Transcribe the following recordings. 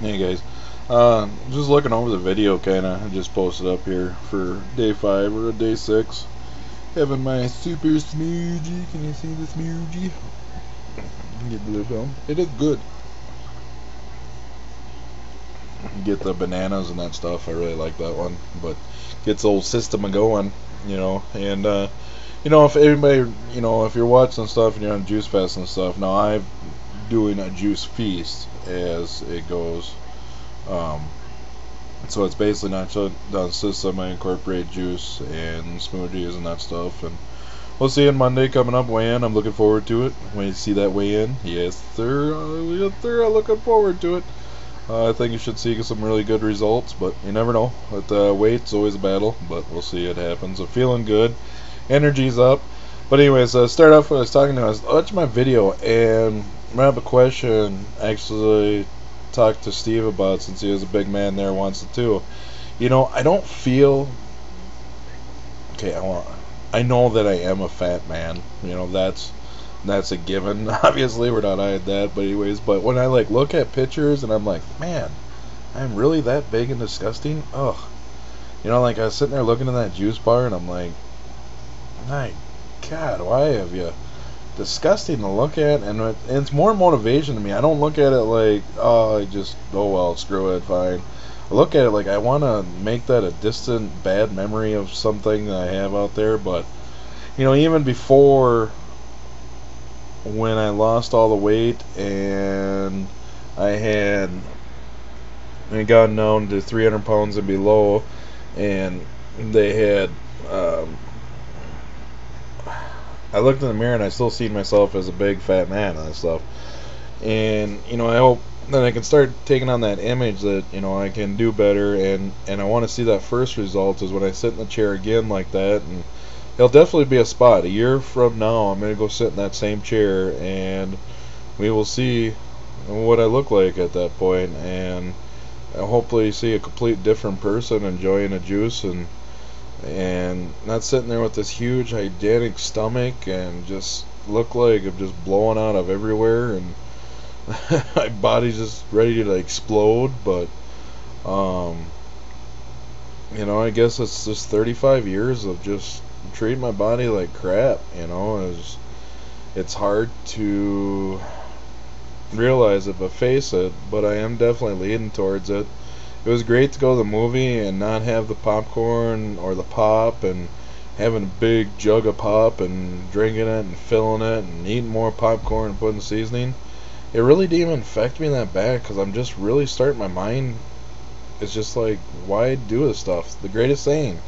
Hey guys, just looking over the video, kinda. I just posted up here for day 5 or day 6. Having my super smoothie. Can you see the smoothie? Get the film. It is good. Get the bananas and that stuff. I really like that one, but gets the old system going, And if anybody, if you're watching stuff and you're on Juice Fest and stuff, now I'm doing a juice feast as it goes. Um, So it's basically not shut down system. I incorporate juice and smoothies and that stuff. And we'll see on Monday coming up weigh in. I'm looking forward to it. When you see that weigh in, yes sir, yes sir, I'm looking forward to it. I think you should see some really good results, but you never know. With weight's always a battle, but we'll see. It happens. I'm feeling good. Energy's up. But anyways, start off. I was watching my video, and I have a question actually talked to Steve about, since he was a big man there, wants it too. I don't feel okay. I know that I am a fat man. That's a given. Obviously, we're not hiding that. But anyways, but when I look at pictures and I'm like, man, I'm really that big and disgusting. Ugh. I was sitting there looking at that juice bar and I'm like, my God, why have you? Disgusting to look at, and it's more motivation to me. I don't look at it like, oh well, screw it, fine. I look at it like I want to make that a distant bad memory of something that I have out there. But even before, when I lost all the weight and I gotten down to 300 pounds and below, and they had I looked in the mirror and I still see myself as a big fat man and stuff. And I hope that I can start taking on that image that I can do better, and I want to see that first result is when I sit in the chair again like that. And it'll definitely be a spot. A year from now, I'm gonna go sit in that same chair, and we will see what I look like at that point, and I'll hopefully see a complete different person enjoying a juice and not sitting there with this huge gigantic stomach and just look like I'm just blowing out of everywhere, and my body's just ready to explode. But I guess it's just 35 years of just treating my body like crap. It's hard to realize it but face it, but I am definitely leading towards it. It was great to go to the movie and not have the popcorn or the pop and having a big jug of pop and drinking it and filling it and eating more popcorn and putting seasoning. It really didn't even affect me that bad, because I'm just really starting, my mind is just like, why do this stuff? The greatest saying,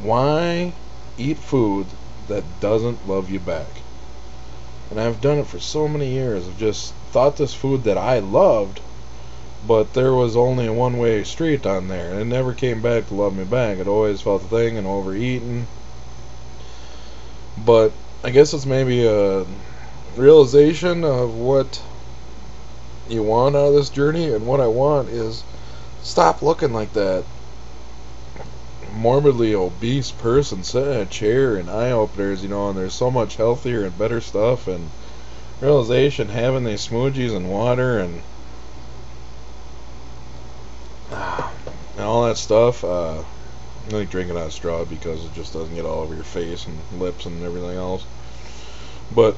why eat food that doesn't love you back? And I've done it for so many years. I've just thought this food that I loved, but there was only a one-way street on there, and it never came back to love me back. It always felt the thing and overeaten. But I guess it's maybe a realization of what you want out of this journey, and what I want is stop looking like that morbidly obese person sitting in a chair and eye openers, and there's so much healthier and better stuff, and realization having these smoothies and water and all that stuff. I like drinking out of straw because it just doesn't get all over your face and lips and everything else. But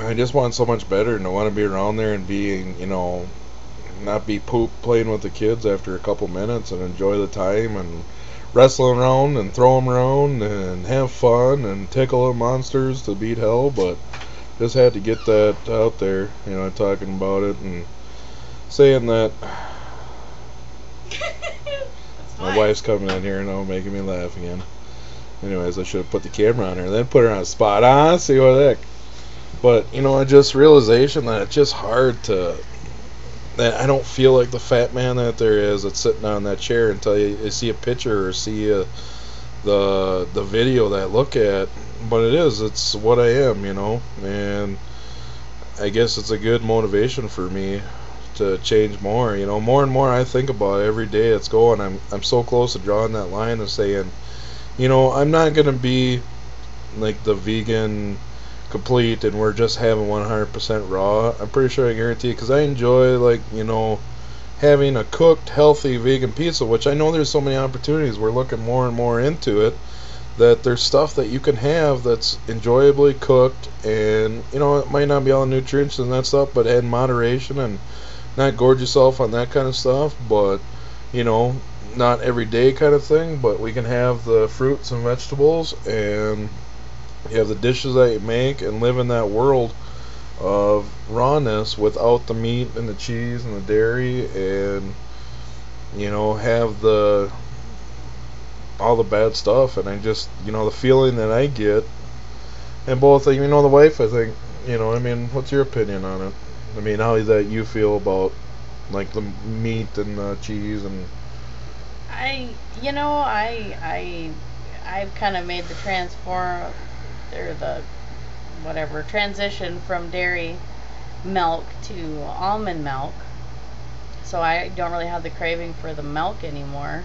I just want so much better, and I want to be around there and being, not be poop playing with the kids after a couple minutes, and enjoy the time and wrestling around and throw them around and have fun and tickle little monsters to beat hell. But just had to get that out there, talking about it and saying that. My wife's coming in here now, making me laugh again. Anyways, I should have put the camera on her, then put her on a spot. See what the heck. But just realization that it's just hard that I don't feel like the fat man that there is that's sitting on that chair until you see a picture or see the video that I look at. But it's what I am, and I guess it's a good motivation for me to change more. More and more I think about it every day it's going. I'm so close to drawing that line and saying, I'm not gonna be like the vegan complete and we're just having 100% raw, I'm pretty sure I guarantee, because I enjoy, like, having a cooked, healthy vegan pizza, which I know there's so many opportunities. We're looking more and more into it, that there's stuff that you can have that's enjoyably cooked, and it might not be all nutrients and that stuff, but in moderation, and not gorge yourself on that kind of stuff, but not every day kind of thing. But we can have the fruits and vegetables, and you have the dishes that you make, and live in that world of rawness without the meat and the cheese and the dairy, and have all the bad stuff. And I just, the feeling that I get, and both, the wife, I think, what's your opinion on it? I mean, how that you feel about, like, the meat and the cheese and... I've kind of made the transition from dairy milk to almond milk, so I don't really have the craving for the milk anymore.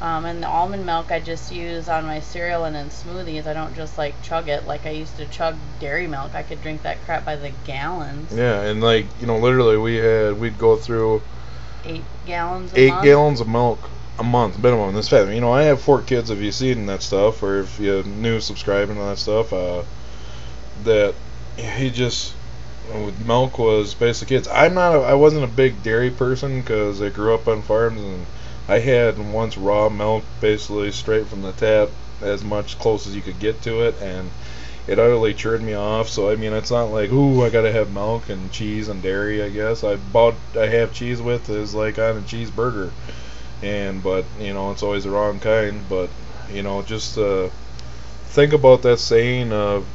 And the almond milk I just use on my cereal and in smoothies. I don't just like chug it like I used to chug dairy milk. I could drink that crap by the gallons. Yeah, and like, literally we'd go through 8 gallons a 8 month. gallons of milk a month minimum. This family, I have 4 kids. If you've seen that stuff, or if you're new subscribing to that stuff, that he just, milk was basically kids. I wasn't a big dairy person because I grew up on farms, and I had once raw milk basically straight from the tap, as much close as you could get to it, and it utterly turned me off. So I mean, it's not like, ooh, I gotta have milk and cheese and dairy. I guess I have cheese with is like on a cheeseburger, but it's always the wrong kind. But just think about that saying of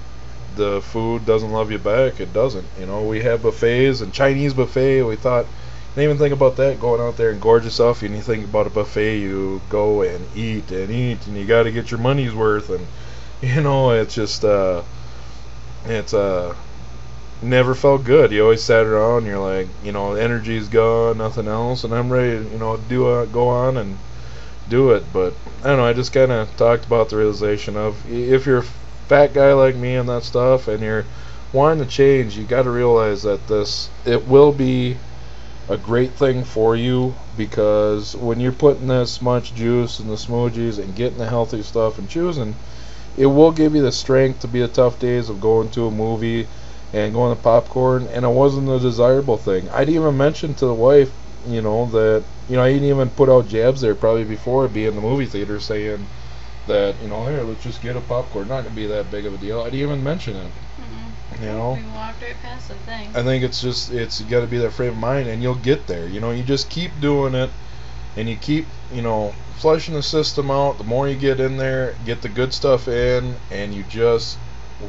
the food doesn't love you back. It doesn't. We have buffets and Chinese buffet. We thought, didn't even think about that, going out there and gorge yourself. And you think about a buffet, you go and eat, and you got to get your money's worth. And it's just it's never felt good. You always sat around and you're like, energy's gone, nothing else, and I'm ready to go on and do it. But I don't know, I just kind of talked about the realization of, if you're a fat guy like me and that stuff, and you're wanting to change, you got to realize that it will be a great thing for you, because when you're putting this much juice in the smoothies and getting the healthy stuff and choosing, it will give you the strength to be the tough days of going to a movie and going to popcorn. And it wasn't a desirable thing. I'd even mentioned to the wife, that I didn't even put out jabs there probably before I'd be in the movie theater saying that, here, let's just get a popcorn, not gonna be that big of a deal. I didn't even mention it. We walked right past the thing. I think you got to be that frame of mind, and you'll get there. You just keep doing it, and you keep flushing the system out. The more you get in there, get the good stuff in, and you just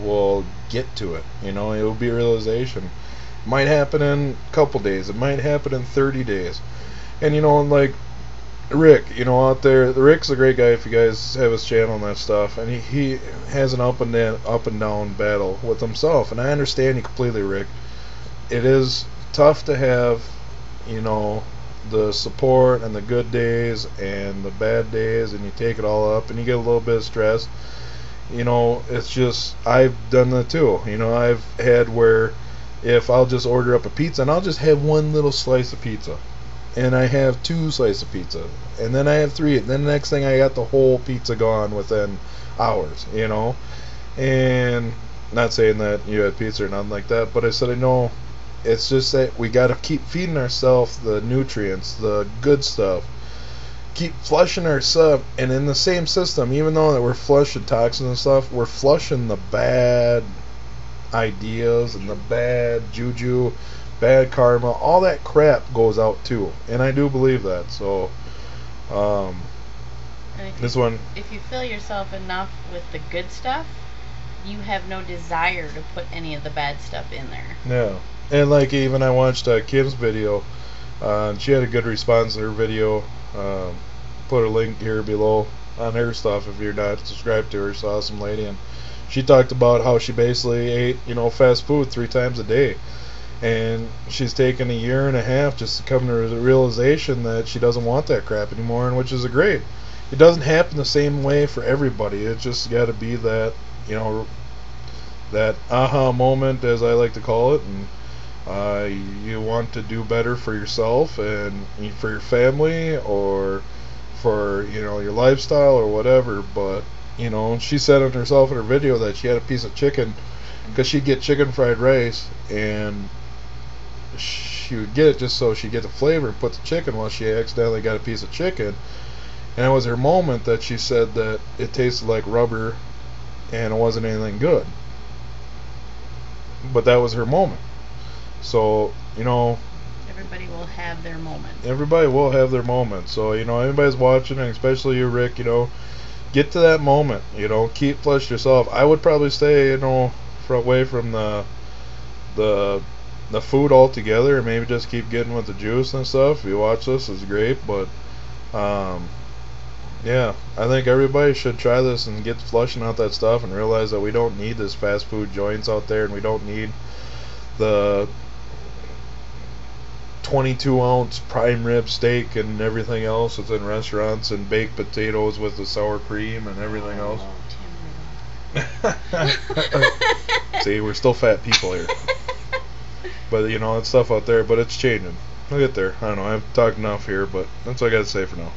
will get to it. It'll be a realization. It might happen in a couple days. It might happen in 30 days. And like Rick, out there, Rick's a great guy. If you guys have his channel and that stuff, and he has an up and down battle with himself, and I understand you completely, Rick. It is tough to have, the support and the good days and the bad days, and you take it all up, and you get a little bit of stress. It's just, I've done that too. I've had where, if I'll just order up a pizza, and I'll just have one little slice of pizza, and I have 2 slices of pizza, and then I have 3, and then the next thing I got the whole pizza gone within hours, and not saying that you had pizza or nothing like that, but I said, I know, it's just that we got to keep feeding ourselves the nutrients, the good stuff, keep flushing ourselves, and in the same system, even though that we're flushing toxins and stuff, we're flushing the bad ideas and the bad juju, bad karma, all that crap goes out too, and I do believe that. So if you fill yourself enough with the good stuff, you have no desire to put any of the bad stuff in there. Yeah. And like, even I watched Kim's video, she had a good response to her video. Put a link here below on her stuff if you're not subscribed to her. She's an awesome lady, and she talked about how she basically ate fast food 3 times a day. And she's taken a year and a half just to come to the realization that she doesn't want that crap anymore, and which is great. It doesn't happen the same way for everybody. It's just got to be that, that aha moment, as I like to call it, and you want to do better for yourself and for your family or for your lifestyle or whatever. But she said it herself in her video that she had a piece of chicken because she'd get chicken fried rice and she would get it just so she'd get the flavor and put the chicken. Well, she accidentally got a piece of chicken, and it was her moment that she said that it tasted like rubber and it wasn't anything good. But that was her moment. So, everybody will have their moment. Everybody will have their moment. So, anybody's watching, and especially you, Rick, get to that moment. Keep flush yourself. I would probably stay, away from the food altogether, and maybe just keep getting with the juice and stuff. If you watch this, it's great. But, yeah, I think everybody should try this and get flushing out that stuff and realize that we don't need this fast food joints out there, and we don't need the 22-ounce prime rib steak and everything else that's in restaurants, and baked potatoes with the sour cream and everything else. See, we're still fat people here. But, it's stuff out there, but it's changing. We'll get there. I don't know, I've talked enough here, but that's what I got to say for now.